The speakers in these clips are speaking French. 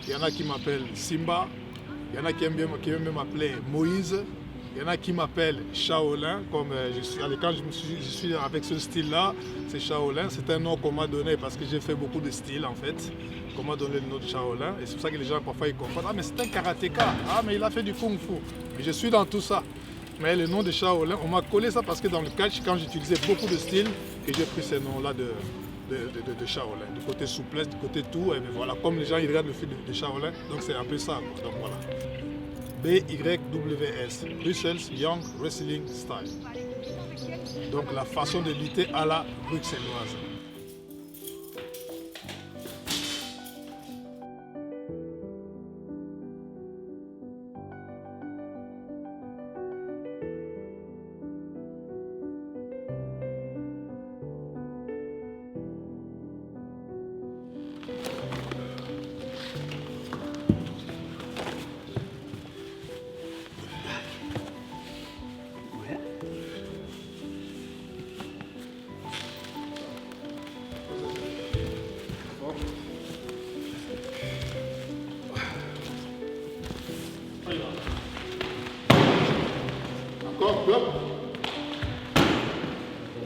il y en a qui m'appellent Simba, il y en a qui aiment bien m'appeler Moïse, il y en a qui m'appellent Shaolin, comme quand je suis avec ce style-là, c'est Shaolin. C'est un nom qu'on m'a donné parce que j'ai fait beaucoup de styles en fait. Qu'on m'a donné le nom de Shaolin. Et c'est pour ça que les gens parfois ils confondent. Ah mais c'est un karatéka, ah mais il a fait du kung fu. Mais je suis dans tout ça. Mais le nom de Shaolin, on m'a collé ça parce que dans le catch, quand j'utilisais beaucoup de styles, que j'ai pris ces noms-là de Shaolin. Du côté souplesse, du côté tout, et voilà, comme les gens ils regardent le film de Shaolin, donc c'est un peu ça. Quoi. Donc voilà. BYWS, Brussels Young Wrestling Style. Donc la façon de lutter à la bruxelloise. Encore, hop.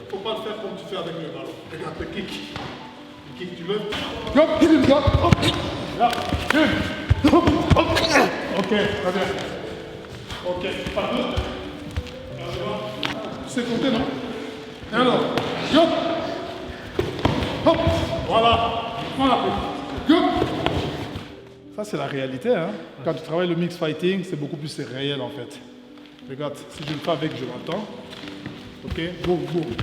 Faut pas le faire comme tu fais avec le ballon. Regarde le kick. Le kick, tu lèves. Hop, hop, hop. Là, hop, hop. Ok, très bien. Ok, pas deux. C'est compté, non? Alors, hop. Hop. Voilà. Voilà. Hop. Ça, c'est la réalité. Hein. Quand tu travailles le mix fighting, c'est beaucoup plus réel en fait. Regarde, si je le fais avec, je m'entends. Ok, boum, boum.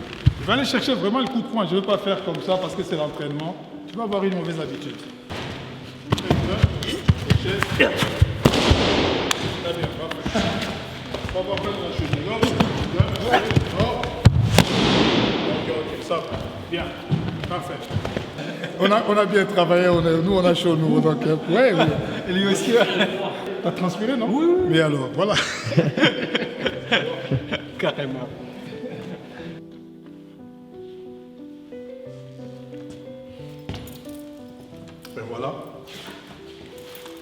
Je vais aller chercher vraiment le coup de poing. Je ne veux pas faire comme ça parce que c'est l'entraînement. Tu vas avoir une mauvaise habitude. Très bien, parfait. On va faire la cheville. Ok, ça va. Bien, parfait. On a bien travaillé, nous on a chaud, nous. Donc, ouais, oui. Et lui aussi, T'as transpiré, non? Oui. Mais alors, voilà. Carrément. Et voilà.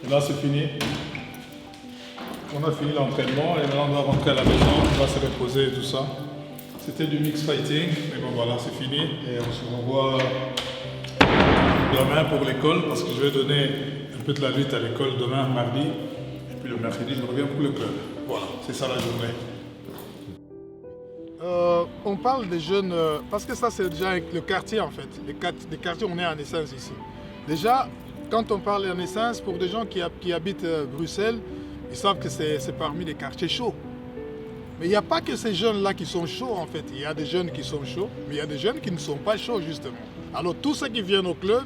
Et là, c'est fini. On a fini l'entraînement et maintenant on va rentrer à la maison, on va se reposer et tout ça. C'était du mix fighting, mais bon voilà, c'est fini. Et on se revoit demain pour l'école parce que je vais donner un peu de la lutte à l'école demain, mardi. Et puis le mercredi, je reviens pour le club. Voilà, c'est ça la journée. On parle des jeunes, parce que ça c'est déjà le quartier en fait. Les quartiers, on est en essence ici. Déjà, quand on parle en essence, pour des gens qui habitent Bruxelles, ils savent que c'est parmi les quartiers chauds. Mais il n'y a pas que ces jeunes-là qui sont chauds en fait. Il y a des jeunes qui sont chauds, mais il y a des jeunes qui ne sont pas chauds justement. Alors tous ceux qui viennent au club,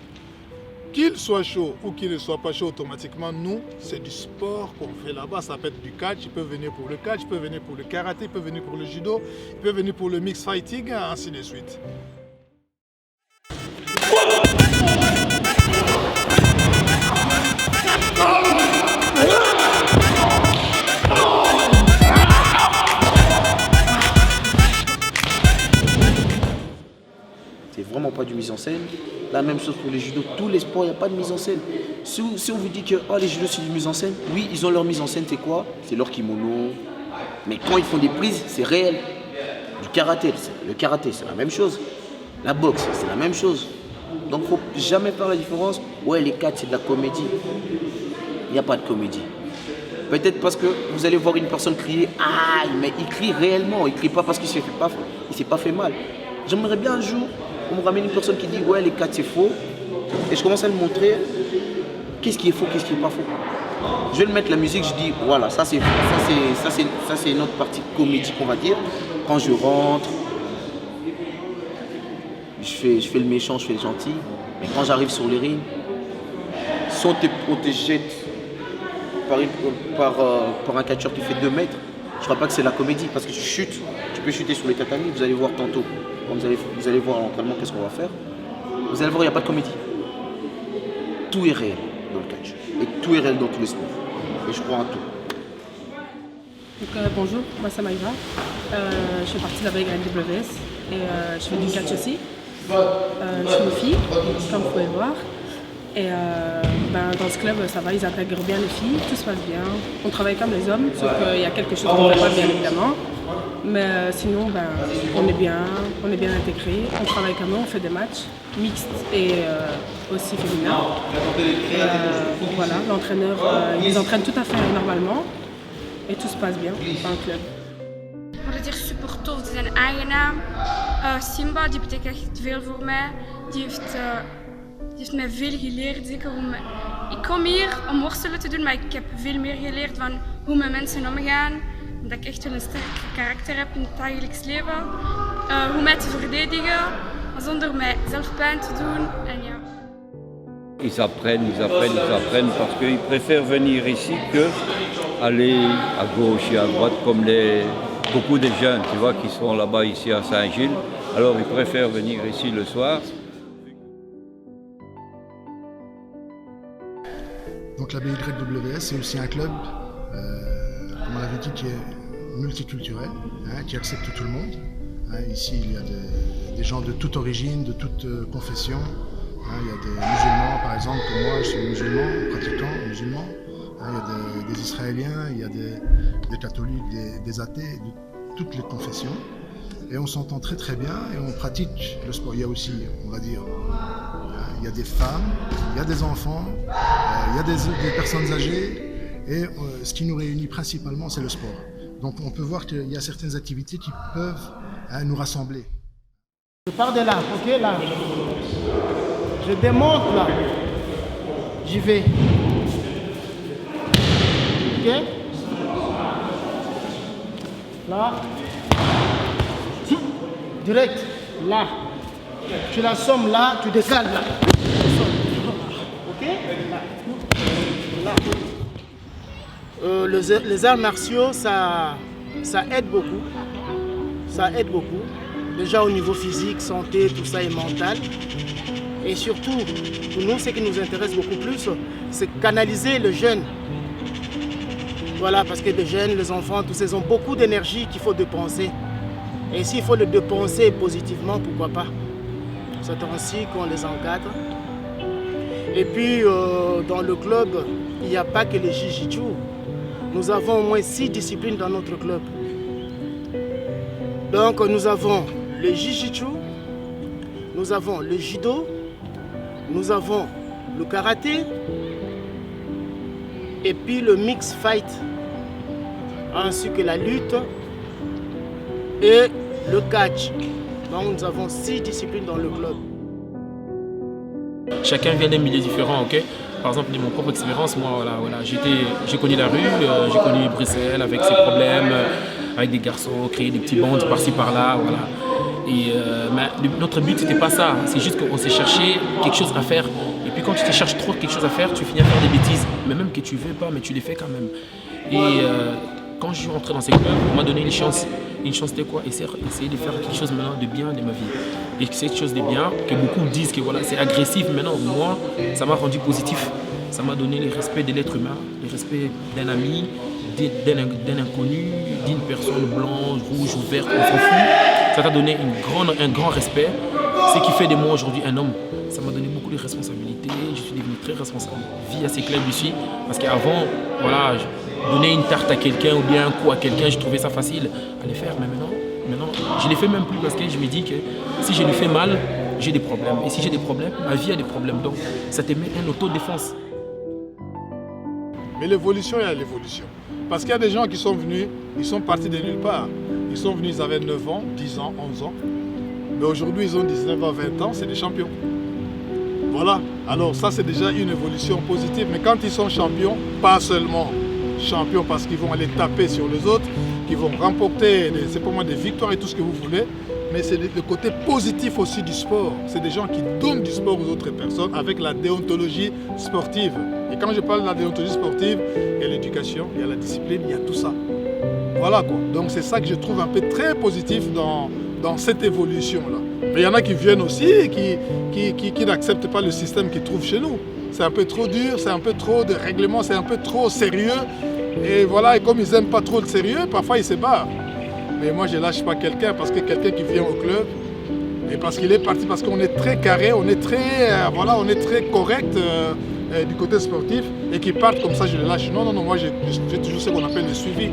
qu'ils soient chauds ou qu'ils ne soient pas chauds automatiquement, nous, c'est du sport qu'on fait là-bas. Ça peut être du catch, ils peuvent venir pour le catch, ils peuvent venir pour le karaté, ils peuvent venir pour le judo, ils peuvent venir pour le mix fighting, ainsi de suite. C'est vraiment pas du mise en scène. La même chose pour les judo. Tous les sports, il n'y a pas de mise en scène. Si on vous dit que oh, les judos c'est du mise en scène, oui, ils ont leur mise en scène, c'est quoi? C'est leur kimono. Mais quand ils font des prises, c'est réel. Du karaté, le karaté, c'est la même chose. La boxe, c'est la même chose. Donc, il ne faut jamais faire la différence. Ouais, les quatre, c'est de la comédie. Il n'y a pas de comédie. Peut-être parce que vous allez voir une personne crier « Aïe !» mais il crie réellement. Il ne crie pas parce qu'il ne s'est pas fait mal. J'aimerais bien un jour qu'on me ramène une personne qui dit « Ouais, les quatre, c'est faux. » Et je commence à lui montrer qu'est-ce qui est faux, qu'est-ce qui n'est pas faux. Je vais le mettre la musique, je dis « Voilà, ça c'est une autre partie comédie qu'on va dire. » Quand je rentre, je fais le méchant, je fais le gentil. Mais quand j'arrive sur les rings, si on te jette par un catcheur qui fait 2 mètres, je ne crois pas que c'est la comédie parce que tu chutes, tu peux chuter sur les tatamis, vous allez voir tantôt. Quand vous allez voir à l'entraînement qu'est-ce qu'on va faire. Vous allez voir, il n'y a pas de comédie. Tout est réel dans le catch. Et tout est réel dans tous les sports. Et je crois en tout. Donc, bonjour, moi c'est Maïva. Je fais partie de la BYWS et je fais du catch aussi. Je suis une fille, comme vous pouvez le voir. Et dans ce club, ça va, ils intègrent bien les filles, tout se passe bien. On travaille comme les hommes, sauf qu'il y a quelque chose qu'on ne fait pas, bien évidemment. Mais sinon, on est bien intégrés, on travaille comme eux, on fait des matchs mixtes et aussi féminins. Voilà, l'entraîneur, ils entraînent tout à fait normalement et tout se passe bien dans le club. Maar het is hier super tof, die zijn aangenaam. Simba die betekent echt veel voor mij. Die heeft mij veel geleerd. Zeker ik kom hier om worstelen te doen, maar ik heb veel meer geleerd van hoe met mensen omgaan. Dat ik echt wel een sterk karakter heb in het dagelijks leven. Hoe mij te verdedigen, maar zonder mij zelf pijn te doen. En ja. Ils apprennent parce qu'ils préfèrent venir ici que aller à gauche et à droite comme beaucoup de jeunes, tu vois, qui sont là-bas ici à Saint-Gilles. Alors ils préfèrent venir ici le soir. Donc la BYWS, c'est aussi un club, comme on l'avait dit, qui est multiculturel, qui accepte tout le monde. Ici, il y a des gens de toute origine, de toute confession. Il y a des musulmans, par exemple, comme moi, je suis musulman, pratiquant musulman. Il y a des Israéliens, il y a des catholiques, des athées, de toutes les confessions. Et on s'entend très très bien et on pratique le sport. Il y a aussi, on va dire, il y a des femmes, il y a des enfants, il y a des personnes âgées. Et ce qui nous réunit principalement, c'est le sport. Donc on peut voir qu'il y a certaines activités qui peuvent nous rassembler. Je pars de là, ok, là. Je démonte là. J'y vais. Ok? Là. Direct. Là. Tu l'assommes là, tu décales là. Ok? Là. Les arts martiaux, ça aide beaucoup. Ça aide beaucoup. Déjà au niveau physique, santé, tout ça et mental. Et surtout, pour nous, ce qui nous intéresse beaucoup plus, c'est canaliser le jeune. Voilà, parce que les jeunes, les enfants, tous ces ont beaucoup d'énergie qu'il faut dépenser. Et s'il faut le dépenser positivement, pourquoi pas? C'est ainsi qu'on les encadre. Et puis, dans le club, il n'y a pas que les jiu-jitsu. Nous avons au moins 6 disciplines dans notre club. Donc, nous avons le jiu-jitsu, nous avons le judo, nous avons le karaté et puis le mix fight, ainsi que la lutte et le catch. Donc nous avons 6 disciplines dans le club. Chacun vient d'un milieu différent, ok? Par exemple, de mon propre expérience, moi, j'ai connu la rue, j'ai connu Bruxelles avec ses problèmes, avec des garçons, créer des petits bandes par-ci par-là, voilà. Et notre but c'était pas ça, c'est juste qu'on s'est cherché quelque chose à faire. Et puis quand tu te cherches trop quelque chose à faire, tu finis à faire des bêtises, mais même que tu veux pas, mais tu les fais quand même. Et quand je suis rentré dans ces clubs, on m'a donné une chance. Une chance de quoi? Essayer de faire quelque chose maintenant de bien de ma vie. Et c'est quelque chose de bien, que beaucoup disent que voilà, c'est agressif. Maintenant, moi, ça m'a rendu positif. Ça m'a donné le respect de l'être humain, le respect d'un ami, d'un inconnu, d'une personne blanche, rouge ou verte, on s'en fout. Ça t'a donné un grand respect. Ce qui fait de moi aujourd'hui un homme. Ça m'a donné beaucoup de responsabilités. Je suis devenu très responsable via ces clubs ici. Parce qu'avant, voilà, donner une tarte à quelqu'un ou bien un coup à quelqu'un, je trouvais ça facile à le faire. Mais maintenant, je ne les fais même plus parce que je me dis que si je lui fais mal, j'ai des problèmes. Et si j'ai des problèmes, ma vie a des problèmes. Donc ça te met une autodéfense. Mais l'évolution, il y a l'évolution. Parce qu'il y a des gens qui sont venus, ils sont partis de nulle part. Ils sont venus, ils avaient 9 ans, 10 ans, 11 ans. Mais aujourd'hui, ils ont 19 ans, 20 ans, c'est des champions. Voilà. Alors ça, c'est déjà une évolution positive. Mais quand ils sont champions, pas seulement champions parce qu'ils vont aller taper sur les autres, qu'ils vont remporter, c'est pour moi des victoires et tout ce que vous voulez, mais c'est le côté positif aussi du sport. C'est des gens qui donnent du sport aux autres personnes avec la déontologie sportive. Et quand je parle de la déontologie sportive, il y a l'éducation, il y a la discipline, il y a tout ça. Voilà quoi. Donc c'est ça que je trouve un peu très positif dans cette évolution-là. Mais il y en a qui viennent aussi, qui n'acceptent pas le système qu'ils trouvent chez nous. C'est un peu trop dur, c'est un peu trop de règlements, c'est un peu trop sérieux. Et voilà, et comme ils n'aiment pas trop le sérieux, parfois ils se barrent. Mais moi je ne lâche pas quelqu'un parce que quelqu'un qui vient au club, et parce qu'il est parti, parce qu'on est très carré, on est très, on est très correct. du côté sportif et qui partent comme ça, je les lâche. Non, moi j'ai toujours ce qu'on appelle le suivi.